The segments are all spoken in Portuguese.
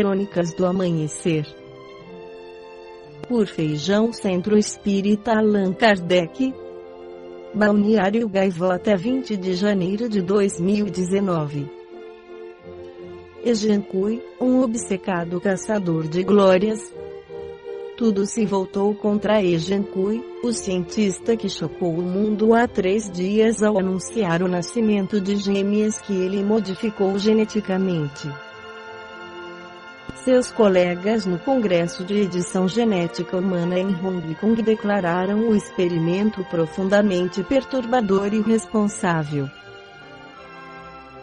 Crônicas do Amanhecer. Por Feijão, Centro Espírita Allan Kardec. Balneário Gaivota, 20 de janeiro de 2019. Ejancui, um obcecado caçador de glórias. Tudo se voltou contra Ejancui, o cientista que chocou o mundo há 3 dias ao anunciar o nascimento de gêmeas que ele modificou geneticamente. Seus colegas no Congresso de Edição Genética Humana em Hong Kong declararam o experimento profundamente perturbador e irresponsável.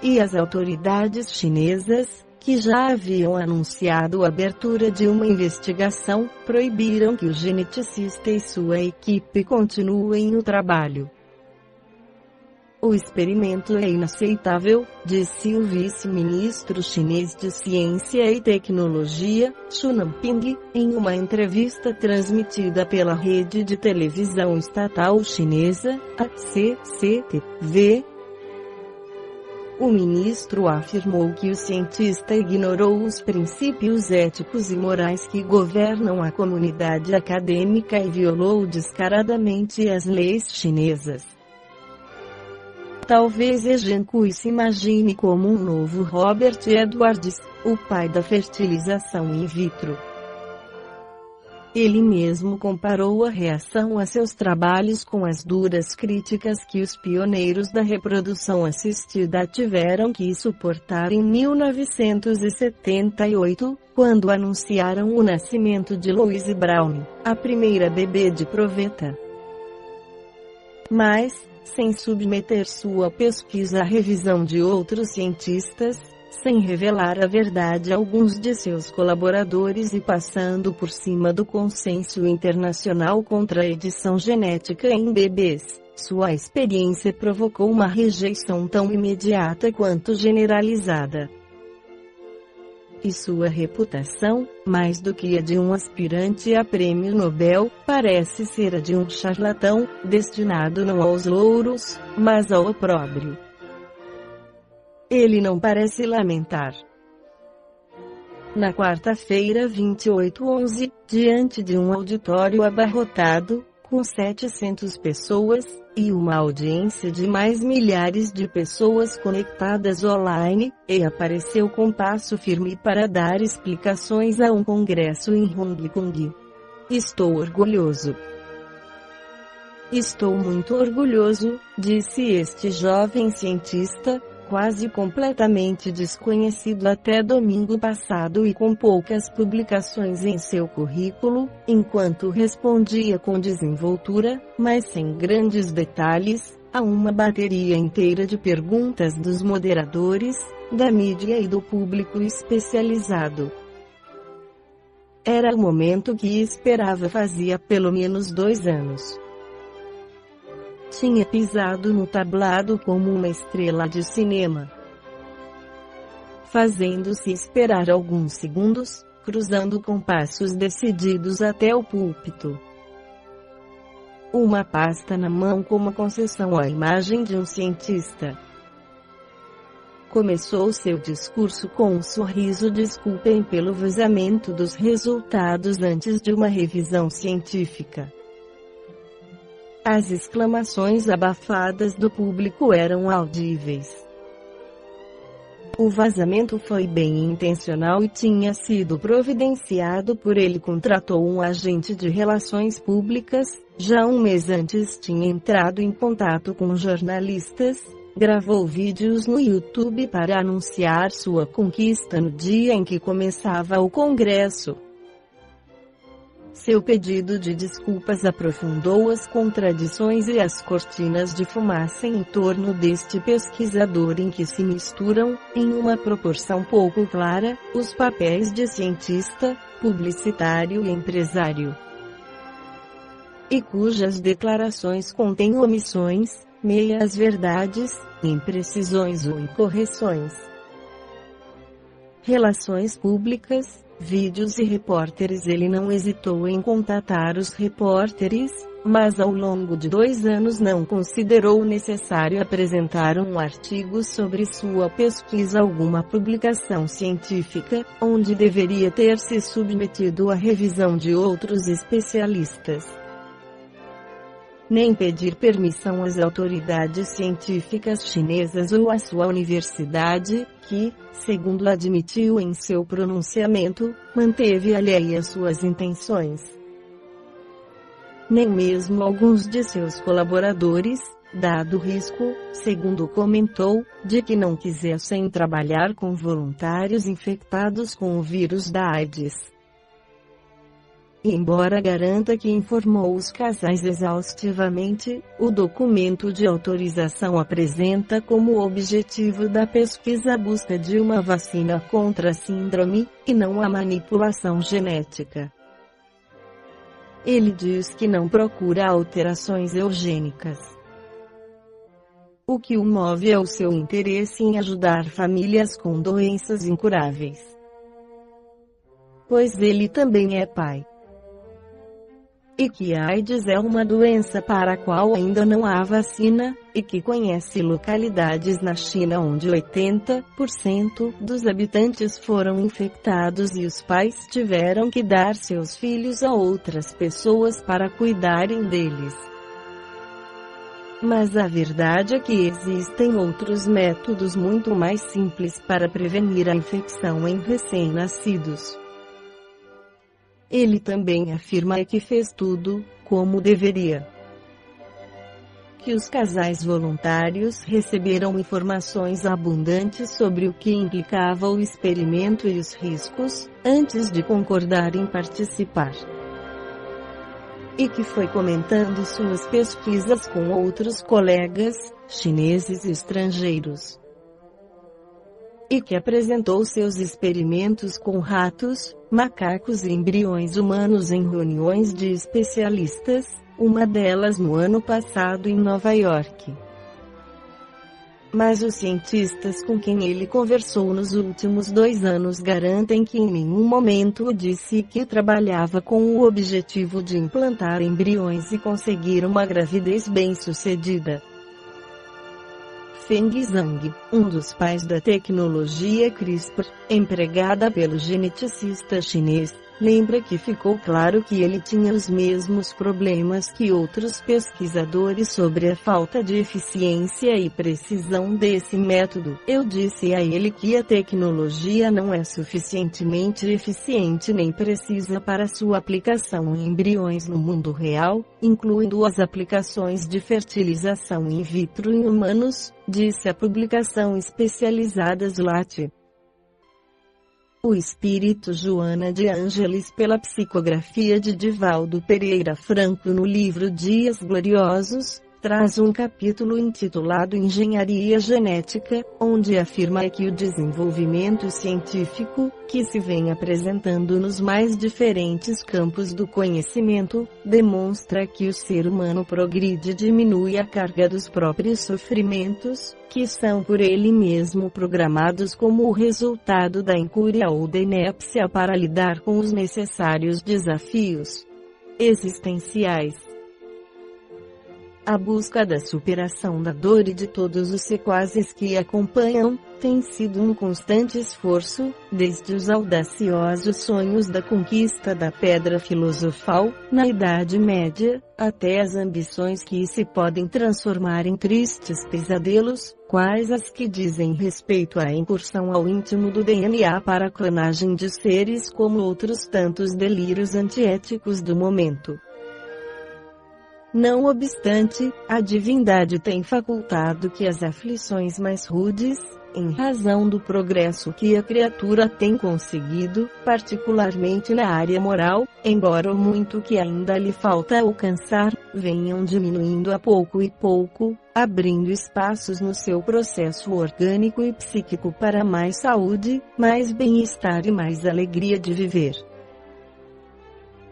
E as autoridades chinesas, que já haviam anunciado a abertura de uma investigação, proibiram que o geneticista e sua equipe continuem o trabalho. O experimento é inaceitável, disse o vice-ministro chinês de Ciência e Tecnologia, Xu Nanping, em uma entrevista transmitida pela rede de televisão estatal chinesa, a CCTV. O ministro afirmou que o cientista ignorou os princípios éticos e morais que governam a comunidade acadêmica e violou descaradamente as leis chinesas. Talvez Ejancui se imagine como um novo Robert Edwards, o pai da fertilização in vitro. Ele mesmo comparou a reação a seus trabalhos com as duras críticas que os pioneiros da reprodução assistida tiveram que suportar em 1978, quando anunciaram o nascimento de Louise Brown, a primeira bebê de proveta. Mas, sem submeter sua pesquisa à revisão de outros cientistas, sem revelar a verdade a alguns de seus colaboradores e passando por cima do consenso internacional contra a edição genética em bebês, sua experiência provocou uma rejeição tão imediata quanto generalizada. E sua reputação, mais do que a de um aspirante a prêmio Nobel, parece ser a de um charlatão, destinado não aos louros, mas ao opróbrio. Ele não parece lamentar. Na quarta-feira 28/11, diante de um auditório abarrotado, com 700 pessoas, e uma audiência de mais milhares de pessoas conectadas online, e apareceu com passo firme para dar explicações a um congresso em Hong Kong. Estou orgulhoso. Estou muito orgulhoso, disse este jovem cientista, quase completamente desconhecido até domingo passado e com poucas publicações em seu currículo, enquanto respondia com desenvoltura, mas sem grandes detalhes, a uma bateria inteira de perguntas dos moderadores, da mídia e do público especializado. Era o momento que esperava fazia pelo menos 2 anos. Tinha pisado no tablado como uma estrela de cinema, fazendo-se esperar alguns segundos, cruzando com passos decididos até o púlpito. Uma pasta na mão com uma concessão à imagem de um cientista. Começou seu discurso com um sorriso. Desculpem pelo vazamento dos resultados antes de uma revisão científica. As exclamações abafadas do público eram audíveis. O vazamento foi bem intencional e tinha sido providenciado por ele. Contratou um agente de relações públicas, já um mês antes tinha entrado em contato com jornalistas, gravou vídeos no YouTube para anunciar sua conquista no dia em que começava o congresso. Seu pedido de desculpas aprofundou as contradições e as cortinas de fumaça em torno deste pesquisador em que se misturam, em uma proporção pouco clara, os papéis de cientista, publicitário e empresário. E cujas declarações contêm omissões, meias-verdades, imprecisões ou incorreções. Relações públicas, vídeos e repórteres. Ele não hesitou em contatar os repórteres, mas ao longo de 2 anos não considerou necessário apresentar um artigo sobre sua pesquisa a alguma publicação científica, onde deveria ter se submetido à revisão de outros especialistas. Nem pedir permissão às autoridades científicas chinesas ou à sua universidade, que, segundo admitiu em seu pronunciamento, manteve alheia suas intenções. Nem mesmo alguns de seus colaboradores, dado o risco, segundo comentou, de que não quisessem trabalhar com voluntários infectados com o vírus da AIDS. E embora garanta que informou os casais exaustivamente, o documento de autorização apresenta como objetivo da pesquisa a busca de uma vacina contra a síndrome, e não a manipulação genética. Ele diz que não procura alterações eugênicas. O que o move é o seu interesse em ajudar famílias com doenças incuráveis. Pois ele também é pai. E que a AIDS é uma doença para a qual ainda não há vacina, e que conhece localidades na China onde 80% dos habitantes foram infectados e os pais tiveram que dar seus filhos a outras pessoas para cuidarem deles. Mas a verdade é que existem outros métodos muito mais simples para prevenir a infecção em recém-nascidos. Ele também afirma que fez tudo como deveria. Que os casais voluntários receberam informações abundantes sobre o que implicava o experimento e os riscos, antes de concordar em participar. E que foi comentando suas pesquisas com outros colegas, chineses e estrangeiros. E que apresentou seus experimentos com ratos, macacos e embriões humanos em reuniões de especialistas, uma delas no ano passado em Nova York. Mas os cientistas com quem ele conversou nos últimos 2 anos garantem que em nenhum momento disse que trabalhava com o objetivo de implantar embriões e conseguir uma gravidez bem-sucedida. Feng Zhang, um dos pais da tecnologia CRISPR, empregada pelo geneticista chinês, lembra que ficou claro que ele tinha os mesmos problemas que outros pesquisadores sobre a falta de eficiência e precisão desse método. Eu disse a ele que a tecnologia não é suficientemente eficiente nem precisa para sua aplicação em embriões no mundo real, incluindo as aplicações de fertilização in vitro em humanos, disse a publicação especializada Zlat. O Espírito Joana de Ângeles pela psicografia de Divaldo Pereira Franco no livro Dias Gloriosos, traz um capítulo intitulado Engenharia Genética, onde afirma que o desenvolvimento científico, que se vem apresentando nos mais diferentes campos do conhecimento, demonstra que o ser humano progride e diminui a carga dos próprios sofrimentos, que são por ele mesmo programados como o resultado da incúria ou da inépcia para lidar com os necessários desafios existenciais. A busca da superação da dor e de todos os sequazes que acompanham, tem sido um constante esforço, desde os audaciosos sonhos da conquista da pedra filosofal, na Idade Média, até as ambições que se podem transformar em tristes pesadelos, quais as que dizem respeito à incursão ao íntimo do DNA para a clonagem de seres como outros tantos delírios antiéticos do momento. Não obstante, a divindade tem facultado que as aflições mais rudes, em razão do progresso que a criatura tem conseguido, particularmente na área moral, embora o muito que ainda lhe falta alcançar, venham diminuindo a pouco e pouco, abrindo espaços no seu processo orgânico e psíquico para mais saúde, mais bem-estar e mais alegria de viver.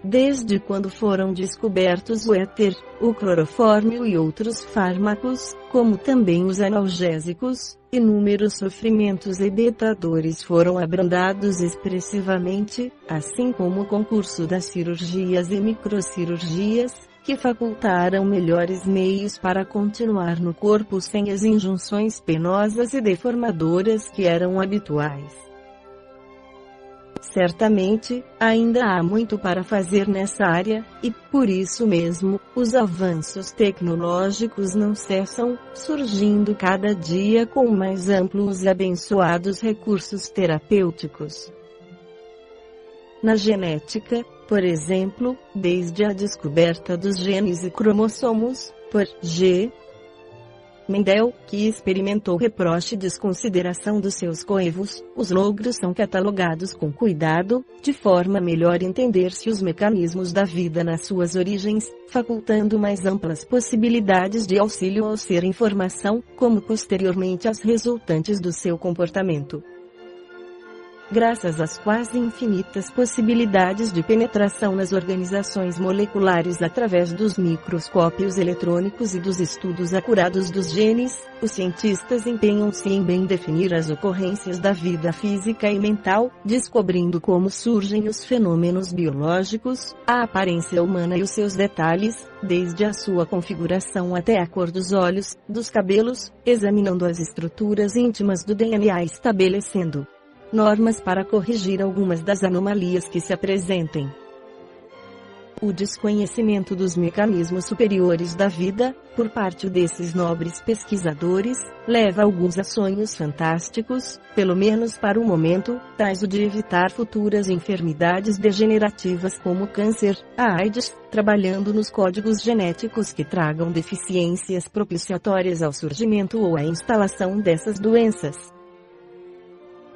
Desde quando foram descobertos o éter, o clorofórmio e outros fármacos, como também os analgésicos, inúmeros sofrimentos evitadores foram abrandados expressivamente, assim como o concurso das cirurgias e microcirurgias, que facultaram melhores meios para continuar no corpo sem as injunções penosas e deformadoras que eram habituais. Certamente, ainda há muito para fazer nessa área, e, por isso mesmo, os avanços tecnológicos não cessam, surgindo cada dia com mais amplos e abençoados recursos terapêuticos. Na genética, por exemplo, desde a descoberta dos genes e cromossomos, por G. Mendel, que experimentou reproche e desconsideração dos seus coevos, os logros são catalogados com cuidado, de forma a melhor entender-se os mecanismos da vida nas suas origens, facultando mais amplas possibilidades de auxílio ao ser em formação, como posteriormente as resultantes do seu comportamento. Graças às quase infinitas possibilidades de penetração nas organizações moleculares através dos microscópios eletrônicos e dos estudos acurados dos genes, os cientistas empenham-se em bem definir as ocorrências da vida física e mental, descobrindo como surgem os fenômenos biológicos, a aparência humana e os seus detalhes, desde a sua configuração até a cor dos olhos, dos cabelos, examinando as estruturas íntimas do DNA, estabelecendo normas para corrigir algumas das anomalias que se apresentem. O desconhecimento dos mecanismos superiores da vida, por parte desses nobres pesquisadores, leva alguns a sonhos fantásticos, pelo menos para o momento, tais o de evitar futuras enfermidades degenerativas como câncer, a AIDS, trabalhando nos códigos genéticos que tragam deficiências propiciatórias ao surgimento ou à instalação dessas doenças.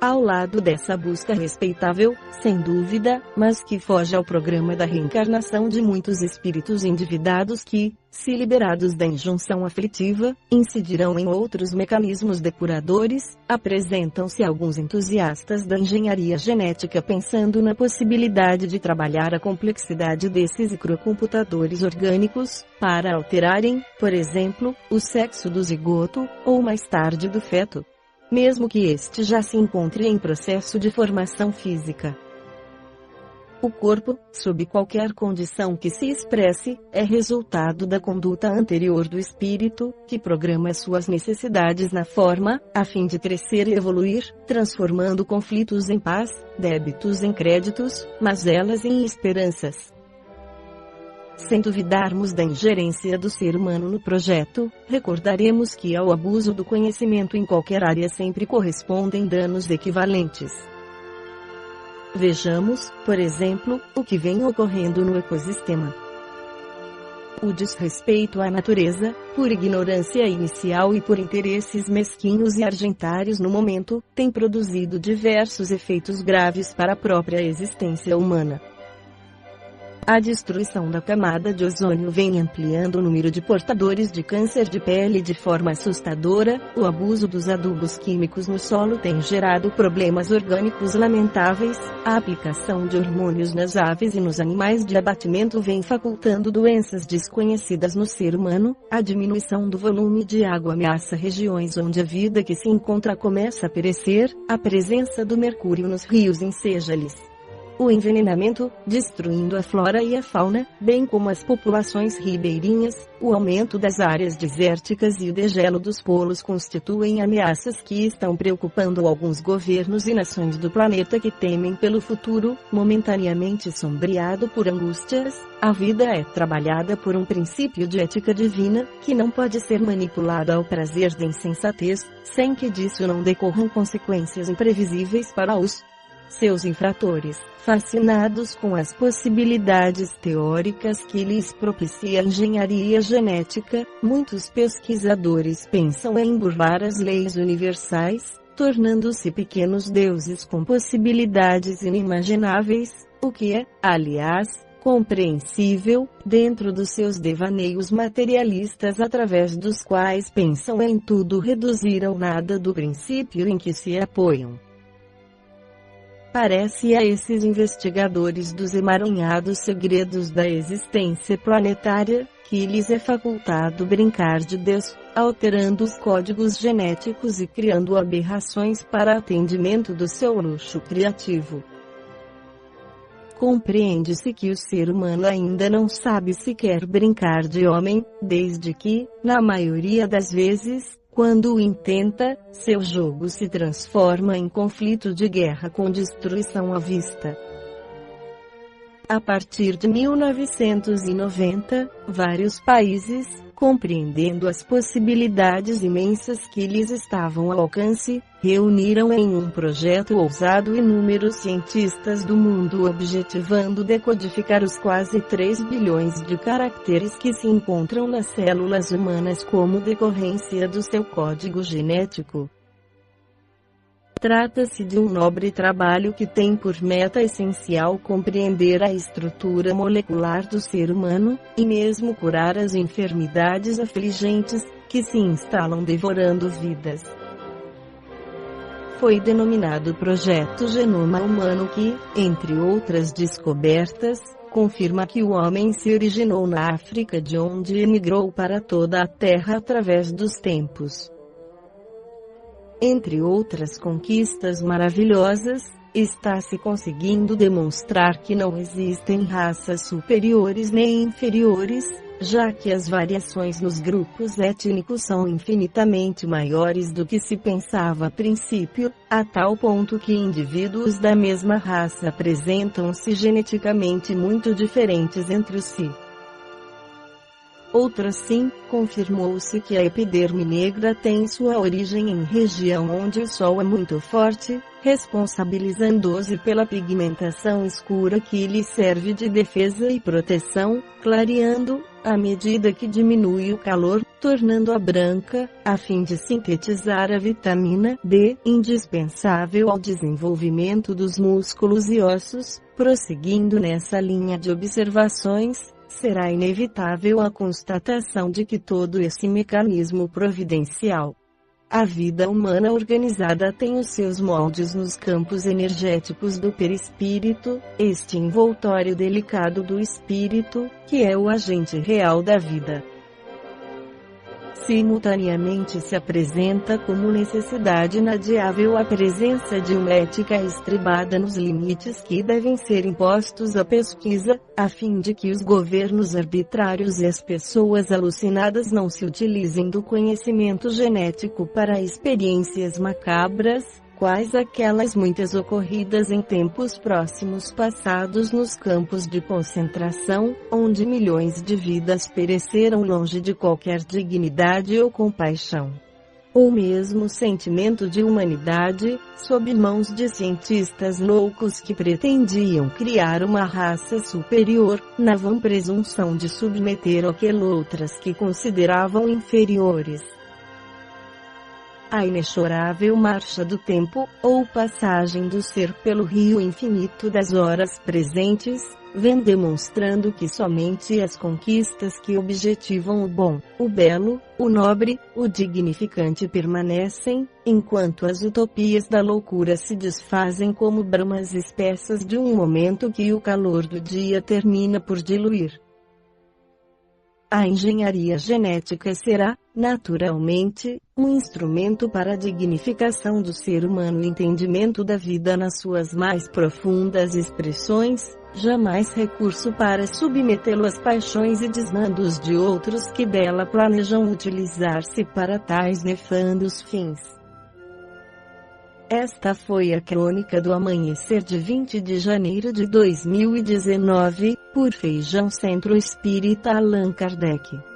Ao lado dessa busca respeitável, sem dúvida, mas que foge ao programa da reencarnação de muitos espíritos endividados que, se liberados da injunção aflitiva, incidirão em outros mecanismos depuradores, apresentam-se alguns entusiastas da engenharia genética pensando na possibilidade de trabalhar a complexidade desses microcomputadores orgânicos, para alterarem, por exemplo, o sexo do zigoto, ou mais tarde do feto, mesmo que este já se encontre em processo de formação física. O corpo, sob qualquer condição que se expresse, é resultado da conduta anterior do espírito, que programa suas necessidades na forma, a fim de crescer e evoluir, transformando conflitos em paz, débitos em créditos, mazelas em esperanças. Sem duvidarmos da ingerência do ser humano no projeto, recordaremos que ao abuso do conhecimento em qualquer área sempre correspondem danos equivalentes. Vejamos, por exemplo, o que vem ocorrendo no ecossistema. O desrespeito à natureza, por ignorância inicial e por interesses mesquinhos e argentários no momento, tem produzido diversos efeitos graves para a própria existência humana. A destruição da camada de ozônio vem ampliando o número de portadores de câncer de pele de forma assustadora, o abuso dos adubos químicos no solo tem gerado problemas orgânicos lamentáveis, a aplicação de hormônios nas aves e nos animais de abatimento vem facultando doenças desconhecidas no ser humano, a diminuição do volume de água ameaça regiões onde a vida que se encontra começa a perecer, a presença do mercúrio nos rios enseja-lhes o envenenamento, destruindo a flora e a fauna, bem como as populações ribeirinhas, o aumento das áreas desérticas e o degelo dos polos constituem ameaças que estão preocupando alguns governos e nações do planeta que temem pelo futuro, momentaneamente sombreado por angústias. A vida é trabalhada por um princípio de ética divina, que não pode ser manipulado ao prazer da insensatez, sem que disso não decorram consequências imprevisíveis para os seus infratores. Fascinados com as possibilidades teóricas que lhes propicia a engenharia genética, muitos pesquisadores pensam em burlar as leis universais, tornando-se pequenos deuses com possibilidades inimagináveis, o que é, aliás, compreensível, dentro dos seus devaneios materialistas através dos quais pensam em tudo reduzir ao nada do princípio em que se apoiam. Parece a esses investigadores dos emaranhados segredos da existência planetária, que lhes é facultado brincar de Deus, alterando os códigos genéticos e criando aberrações para atendimento do seu luxo criativo. Compreende-se que o ser humano ainda não sabe sequer brincar de homem, desde que, na maioria das vezes, quando o intenta, seu jogo se transforma em conflito de guerra com destruição à vista. A partir de 1990, vários países, compreendendo as possibilidades imensas que lhes estavam ao alcance, reuniram em um projeto ousado inúmeros cientistas do mundo objetivando decodificar os quase 3 bilhões de caracteres que se encontram nas células humanas como decorrência do seu código genético. Trata-se de um nobre trabalho que tem por meta essencial compreender a estrutura molecular do ser humano, e mesmo curar as enfermidades afligentes, que se instalam devorando vidas. Foi denominado Projeto Genoma Humano que, entre outras descobertas, confirma que o homem se originou na África de onde emigrou para toda a Terra através dos tempos. Entre outras conquistas maravilhosas, está se conseguindo demonstrar que não existem raças superiores nem inferiores, já que as variações nos grupos étnicos são infinitamente maiores do que se pensava a princípio, a tal ponto que indivíduos da mesma raça apresentam-se geneticamente muito diferentes entre si. Outra sim, confirmou-se que a epiderme negra tem sua origem em região onde o sol é muito forte, responsabilizando-se pela pigmentação escura que lhe serve de defesa e proteção, clareando, à medida que diminui o calor, tornando-a branca, a fim de sintetizar a vitamina D, indispensável ao desenvolvimento dos músculos e ossos. Prosseguindo nessa linha de observações, será inevitável a constatação de que todo esse mecanismo providencial. A vida humana organizada tem os seus moldes nos campos energéticos do perispírito, este envoltório delicado do espírito, que é o agente real da vida. Simultaneamente se apresenta como necessidade inadiável a presença de uma ética estribada nos limites que devem ser impostos à pesquisa, a fim de que os governos arbitrários e as pessoas alucinadas não se utilizem do conhecimento genético para experiências macabras, quais aquelas muitas ocorridas em tempos próximos passados nos campos de concentração, onde milhões de vidas pereceram longe de qualquer dignidade ou compaixão. Ou mesmo sentimento de humanidade, sob mãos de cientistas loucos que pretendiam criar uma raça superior, na vã presunção de submeter outras que consideravam inferiores. A inexorável marcha do tempo, ou passagem do ser pelo rio infinito das horas presentes, vem demonstrando que somente as conquistas que objetivam o bom, o belo, o nobre, o dignificante permanecem, enquanto as utopias da loucura se desfazem como bramas espessas de um momento que o calor do dia termina por diluir. A engenharia genética será, naturalmente, um instrumento para a dignificação do ser humano e entendimento da vida nas suas mais profundas expressões, jamais recurso para submetê-lo às paixões e desmandos de outros que dela planejam utilizar-se para tais nefandos fins. Esta foi a crônica do amanhecer de 20 de janeiro de 2019, por Feijão Centro Espírita Allan Kardec.